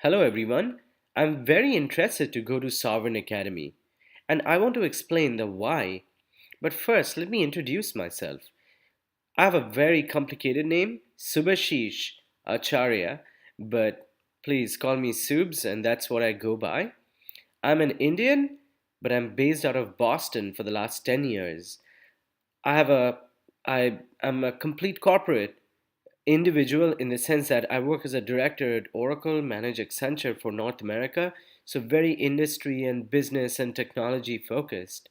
Hello everyone. I'm very interested to go to Sovereign Academy and I want to explain the why. But first, let me introduce myself. I have a very complicated name, Subhashish Acharya, but please call me Subs and that's what I go by. I'm an Indian, but I'm based out of Boston for the last 10 years. I have a I'm a complete corporate individual in the sense that I work as a director at Oracle, manage Accenture for North America, so very industry and business and technology focused.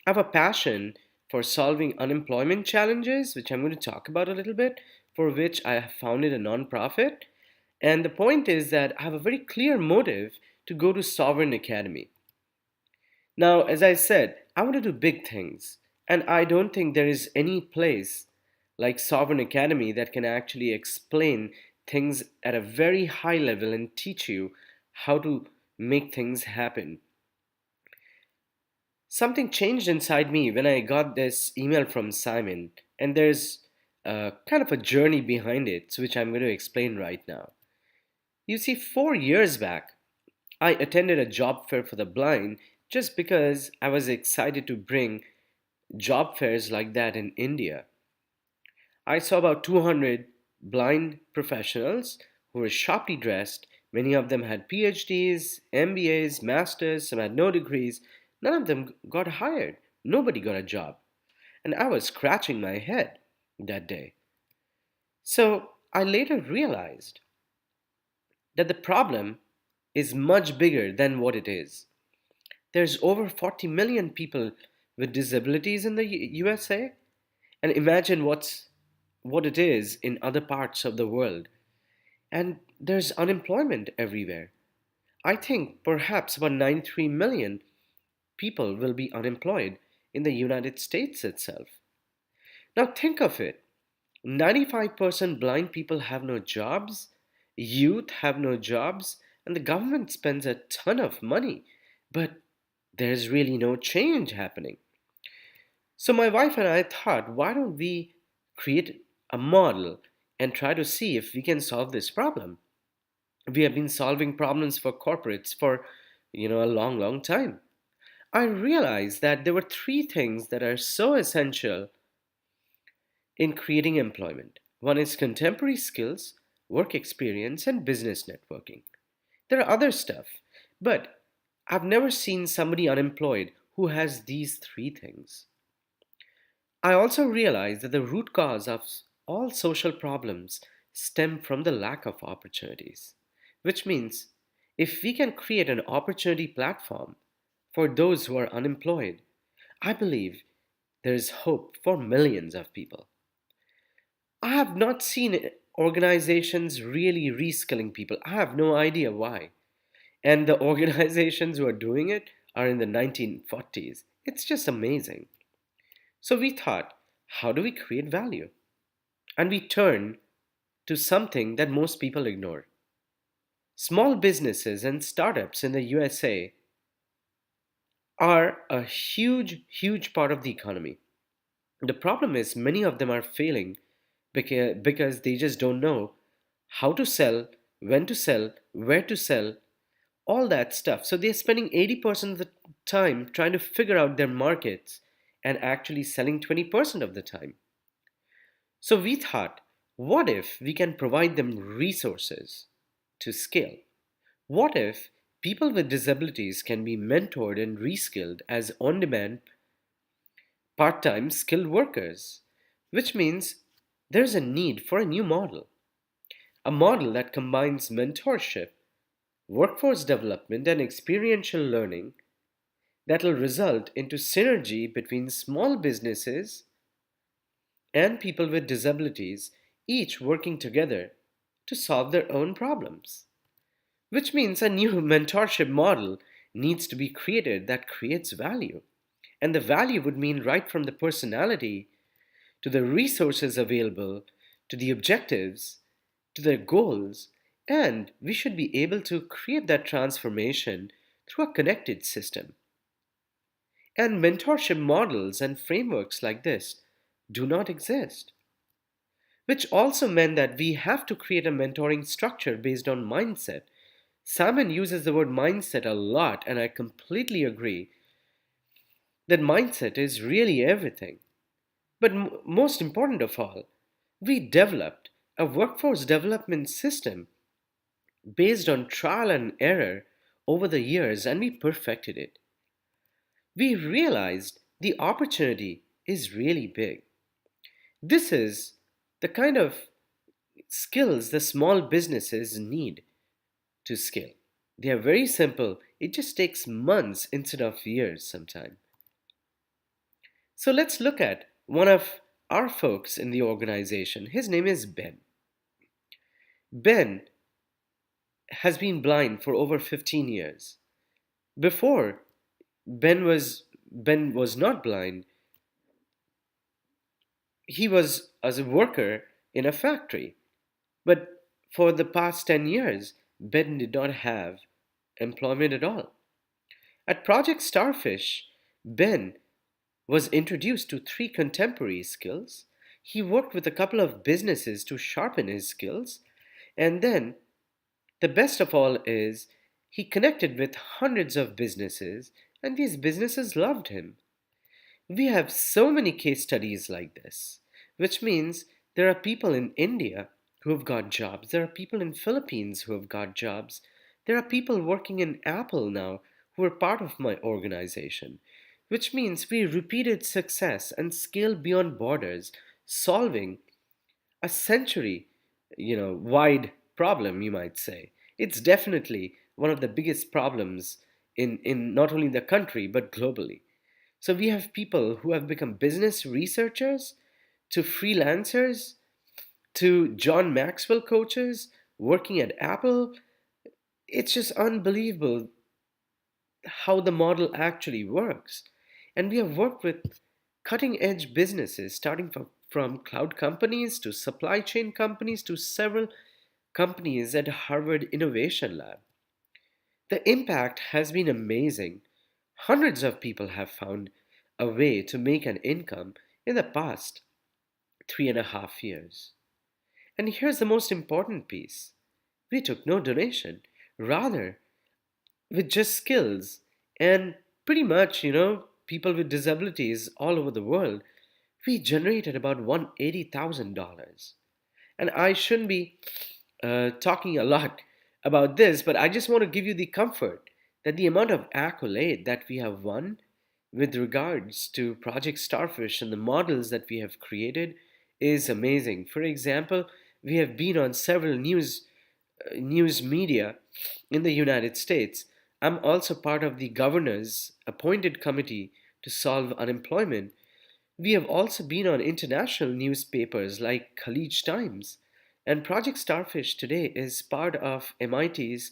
I have a passion for solving unemployment challenges, which I'm going to talk about a little bit, for which I have founded a nonprofit. And the point is that I have a very clear motive to go to Sovereign Academy. Now, as I said, I want to do big things, and I don't think there is any place like Sovereign Academy that can actually explain things at a very high level and teach you how to make things happen. Something changed inside me when I got this email from Simon, and there's kind of a journey behind it, which I'm going to explain right now. You see, 4 years back, I attended a job fair for the blind just because I was excited to bring job fairs like that in India. I saw about 200 blind professionals who were sharply dressed. Many of them had PhDs, MBAs, masters, some had no degrees. None of them got hired. Nobody got a job. And I was scratching my head that day. So I later realized that the problem is much bigger than what it is. There's over 40 million people with disabilities in the USA, and imagine what it is in other parts of the world. And there's unemployment everywhere. I think perhaps about 93 million people will be unemployed in the United States itself. Now think of it. 95% blind people have no jobs, youth have no jobs, and the government spends a ton of money, but there's really no change happening. So my wife and I thought, why don't we create a model and try to see if we can solve this problem? We have been solving problems for corporates for, a long, long time. I realized that there were three things that are so essential in creating employment. One is contemporary skills, work experience, and business networking. There are other stuff, but I've never seen somebody unemployed who has these three things. I also realized that the root cause of all social problems stem from the lack of opportunities, which means if we can create an opportunity platform for those who are unemployed, I believe there is hope for millions of people. I have not seen organizations really reskilling people. I have no idea why. And the organizations who are doing it are in the 1940s. It's just amazing. So we thought, how do we create value? And we turned to something that most people ignore. Small businesses and startups in the USA are a huge, huge part of the economy. The problem is many of them are failing because they just don't know how to sell, where to sell, all that stuff. So they're spending 80% of the time trying to figure out their markets and actually selling 20% of the time. So we thought, what if we can provide them resources to scale? What if people with disabilities can be mentored and reskilled as on demand, part time skilled workers? Which means there's a need for a new model, a model that combines mentorship, workforce development, and experiential learning that will result into synergy between small businesses and people with disabilities, each working together to solve their own problems. Which means a new mentorship model needs to be created that creates value. And the value would mean right from the personality to the resources available to the objectives to their goals. And we should be able to create that transformation through a connected system. And mentorship models and frameworks like this do not exist, which also meant that we have to create a mentoring structure based on mindset, Simon uses the word mindset a lot, and I completely agree that mindset is really everything. But most important of all, we developed a workforce development system based on trial and error over the years, and we perfected it. We realized the opportunity is really big. This is the kind of skills the small businesses need to scale. They are very simple. It just takes months instead of years sometimes. So let's look at one of our folks in the organization. His name is Ben. Ben has been blind for over 15 years. Before Ben was not blind. He was as a worker in a factory. But for the past 10 years, Ben did not have employment at all. At Project Starfish, Ben was introduced to three contemporary skills. He worked with a couple of businesses to sharpen his skills. And then, the best of all is, he connected with hundreds of businesses, and these businesses loved him. We have so many case studies like this, which means there are people in India who have got jobs, there are people in Philippines who have got jobs, there are people working in Apple now who are part of my organization, which means we repeated success and scale beyond borders, solving a century, wide problem, you might say. It's definitely one of the biggest problems in not only the country but globally. So we have people who have become business researchers to freelancers to John Maxwell coaches working at Apple. It's just unbelievable how the model actually works. And we have worked with cutting edge businesses, starting from cloud companies to supply chain companies to several companies at Harvard Innovation Lab. The impact has been amazing. Hundreds of people have found a way to make an income in the past 3.5 years. And here's the most important piece: we took no donation. Rather, with just skills and pretty much, people with disabilities all over the world, we generated about $180,000. And I shouldn't be talking a lot about this, but I just want to give you the comfort that the amount of accolade that we have won with regards to Project Starfish and the models that we have created is amazing. For example, we have been on several news media in the United States. I'm also part of the governor's appointed committee to solve unemployment. We have also been on international newspapers like Khaleej Times, and Project Starfish today is part of MIT's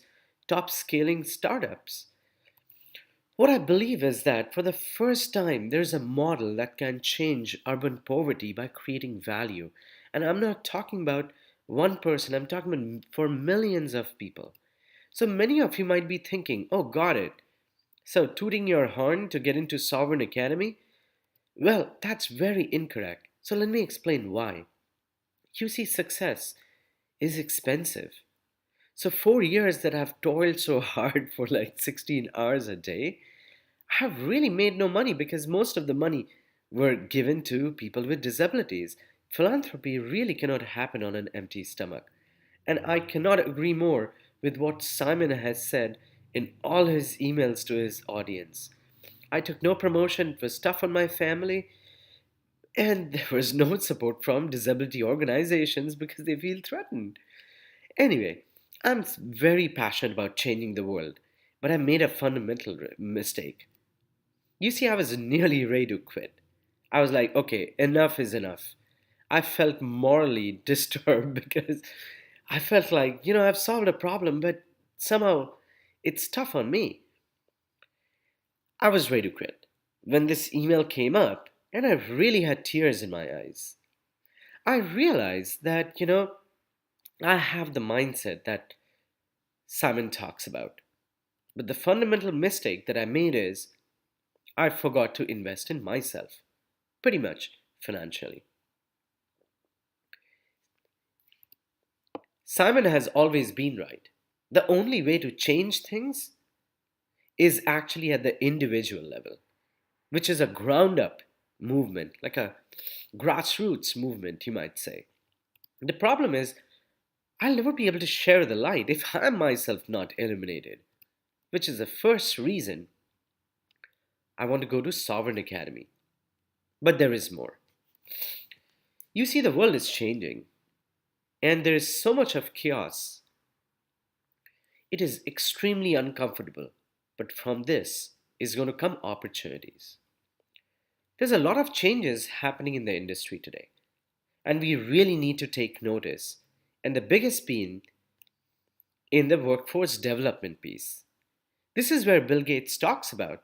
top scaling startups. What I believe is that for the first time, there's a model that can change urban poverty by creating value. And I'm not talking about one person, I'm talking about for millions of people. So many of you might be thinking, oh, got it. So tooting your horn to get into Sovereign Academy? Well, that's very incorrect. So let me explain why. You see, success is expensive. So 4 years that I've toiled so hard for like 16 hours a day, I have really made no money because most of the money were given to people with disabilities. Philanthropy really cannot happen on an empty stomach. And I cannot agree more with what Simon has said in all his emails to his audience. I took no promotion, it was tough on my family, and there was no support from disability organizations because they feel threatened. Anyway, I'm very passionate about changing the world, but I made a fundamental mistake. You see, I was nearly ready to quit. I was like, okay, enough is enough. I felt morally disturbed because I felt like, I've solved a problem, but somehow it's tough on me. I was ready to quit when this email came up, and I really had tears in my eyes. I realized that, I have the mindset that Simon talks about. But the fundamental mistake that I made is I forgot to invest in myself, pretty much financially. Simon has always been right. The only way to change things is actually at the individual level, which is a ground up movement, like a grassroots movement, you might say. The problem is, I'll never be able to share the light if I'm myself not illuminated, which is the first reason I want to go to Sovereign Academy. But there is more. You see, the world is changing, and there is so much of chaos. It is extremely uncomfortable, but from this is going to come opportunities. There's a lot of changes happening in the industry today, and we really need to take notice. And the biggest being in the workforce development piece. This is where Bill Gates talks about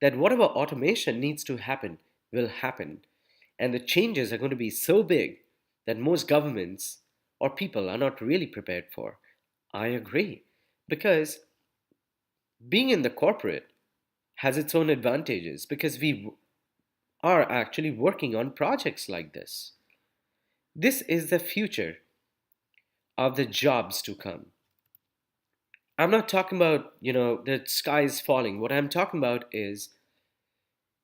that whatever automation needs to happen will happen, and the changes are going to be so big that most governments or people are not really prepared for. I agree, because being in the corporate has its own advantages because we are actually working on projects like this. This is the future of the jobs to come. I'm not talking about, the sky is falling. What I'm talking about is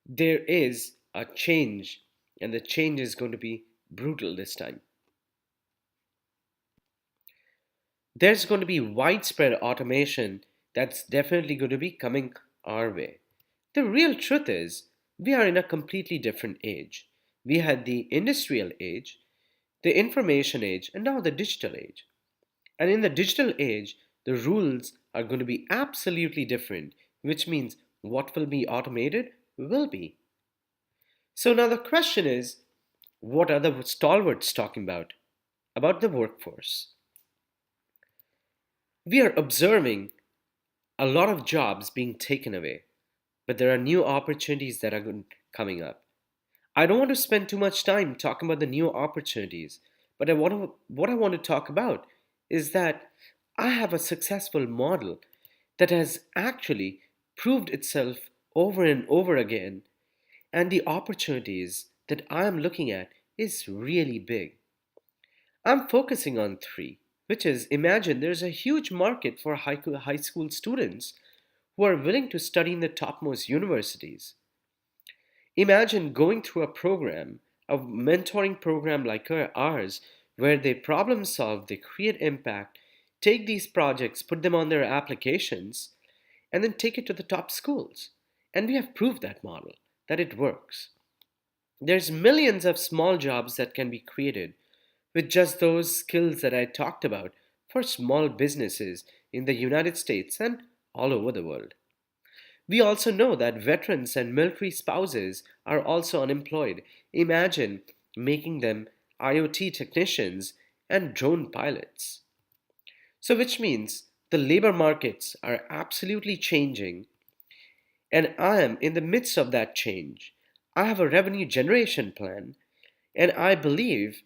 there is a change, and the change is going to be brutal this time. There's going to be widespread automation that's definitely going to be coming our way. The real truth is, we are in a completely different age. We had the industrial age, the information age, and now the digital age. And in the digital age, the rules are going to be absolutely different, which means what will be automated will be. So now the question is, what are the stalwarts talking about? About the workforce. We are observing a lot of jobs being taken away, but there are new opportunities that are coming up. I don't want to spend too much time talking about the new opportunities, but what I want to talk about is that I have a successful model that has actually proved itself over and over again, and the opportunities that I am looking at is really big. I'm focusing on three, which is imagine there's a huge market for high school students who are willing to study in the topmost universities. Imagine going through a mentoring program like ours, where they problem solve, they create impact, take these projects, put them on their applications, and then take it to the top schools. And we have proved that model, that it works. There's millions of small jobs that can be created with just those skills that I talked about for small businesses in the United States and all over the world. We also know that veterans and military spouses are also unemployed. Imagine making them IoT technicians and drone pilots. So, which means the labor markets are absolutely changing, and I am in the midst of that change. I have a revenue generation plan, and I believe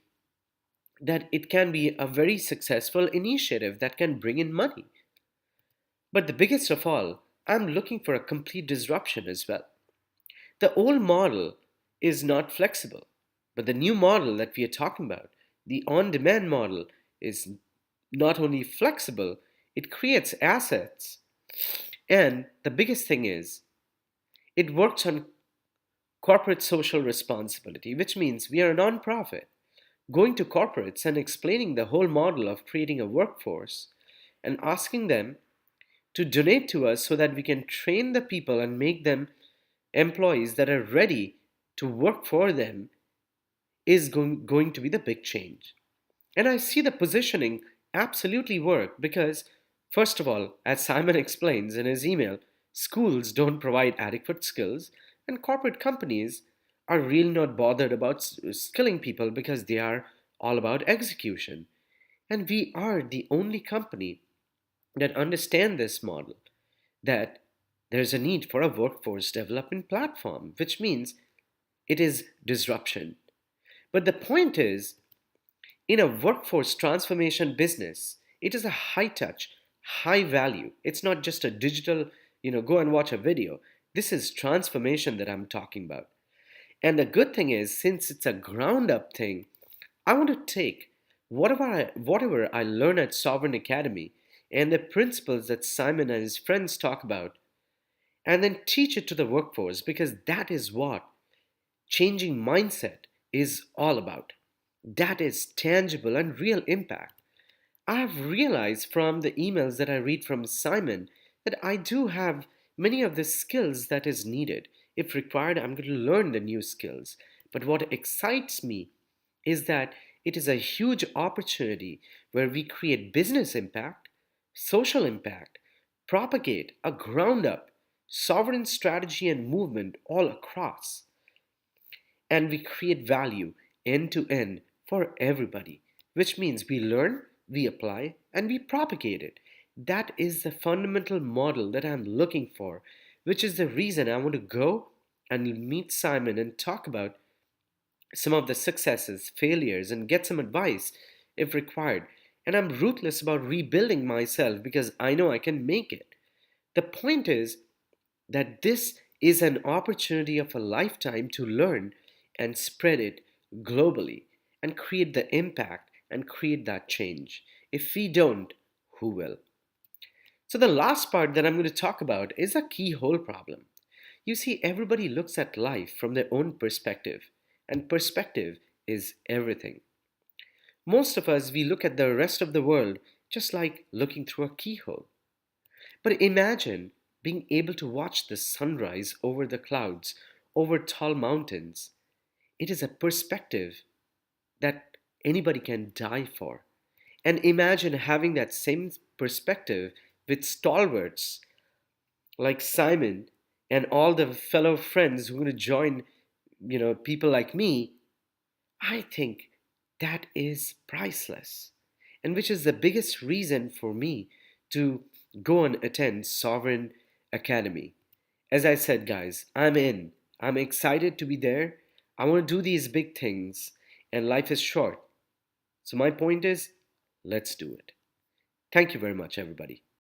that it can be a very successful initiative that can bring in money. But the biggest of all, I'm looking for a complete disruption as well. The old model is not flexible, but the new model that we are talking about, the on demand model, is not only flexible, it creates assets. And the biggest thing is, it works on corporate social responsibility, which means we are a nonprofit. Going to corporates and explaining the whole model of creating a workforce and asking them to donate to us so that we can train the people and make them employees that are ready to work for them is going to be the big change. And I see the positioning absolutely work because, first of all, as Simon explains in his email, schools don't provide adequate skills, and corporate companies are really not bothered about skilling people because they are all about execution. And we are the only company that understand this model, that there's a need for a workforce development platform, which means it is disruption. But the point is, in a workforce transformation business, it is a high touch, high value. It's not just a digital, go and watch a video. This is transformation that I'm talking about. And the good thing is, since it's a ground up thing, I want to take whatever I learn at Sovereign Academy and the principles that Simon and his friends talk about, and then teach it to the workforce because that is what changing mindset is all about. That is tangible and real impact. I have realized from the emails that I read from Simon that I do have many of the skills that is needed. If required, I'm going to learn the new skills. But what excites me is that it is a huge opportunity where we create business impact, social impact, propagate a ground up sovereign strategy and movement all across, and we create value end to end for everybody, which means we learn, we apply, and we propagate it. That is the fundamental model that I'm looking for, which is the reason I want to go and meet Simon and talk about some of the successes, failures, and get some advice if required. And I'm ruthless about rebuilding myself because I know I can make it. The point is that this is an opportunity of a lifetime to learn and spread it globally and create the impact and create that change. If we don't, who will? So, the last part that I'm going to talk about is a keyhole problem. You see, everybody looks at life from their own perspective, and perspective is everything. Most of us, we look at the rest of the world just like looking through a keyhole. But imagine being able to watch the sunrise over the clouds, over tall mountains. It is a perspective that anybody can die for. And imagine having that same perspective with stalwarts like Simon and all the fellow friends who are going to join, people like me. I think that is priceless. And which is the biggest reason for me to go and attend Sovereign Academy. As I said, guys, I'm in. I'm excited to be there. I want to do these big things, and life is short. So, my point is, let's do it. Thank you very much, everybody.